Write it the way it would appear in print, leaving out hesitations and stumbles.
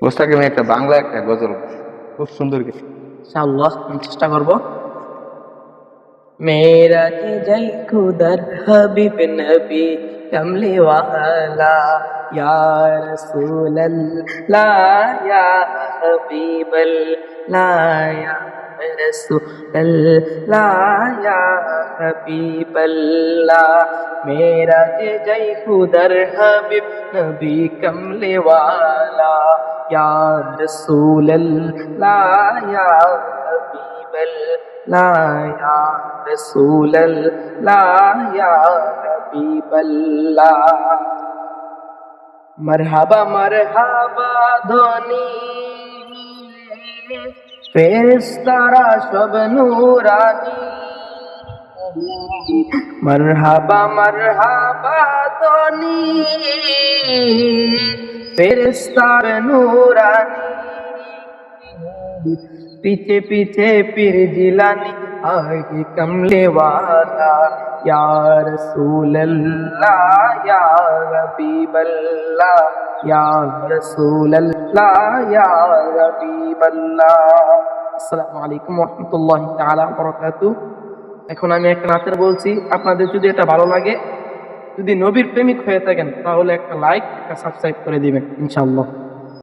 মোস্তাকিম একটা বাংলা একটা গজল খুব সুন্দর গেছে। ইনশাআল্লাহ আমি চেষ্টা করব। मेरा के जय खुदर हबीब नबी कमली वाला या रसूल अल्लाह या हबीब अल्लाह या रसूल अल्लाह या हबीब अल्लाह मेरा के जय खुदर हबीब नबी कमली वाला या रसूल अल्लाह या हबीब अल्लाह या रसूल अल्लाह या हबीब अल्लाह मरहबा मरहबा ध्वनि फेरेस्तारा सब नूरानी मरहबा मरहबा ध्वनि फेरेस्तार नूरानी पीछे पीछे पीर जिलानी आगे कमले वाला या रसूल अल्लाह या हबीब अल्लाह या रसूल अल्लाह या हबीब अल्लाह। আসসালামু আলাইকুম ওয়া রাহমাতুল্লাহি তাআলা ওয়া বারাকাতুহু। এখন আমি একটা নাচের বলছি, আপনাদের যদি এটা ভালো লাগে, যদি নবীর প্রেমিক হয়ে থাকেন তাহলে একটা লাইক একটা সাবস্ক্রাইব করে দিবেন ইনশাআল্লাহ।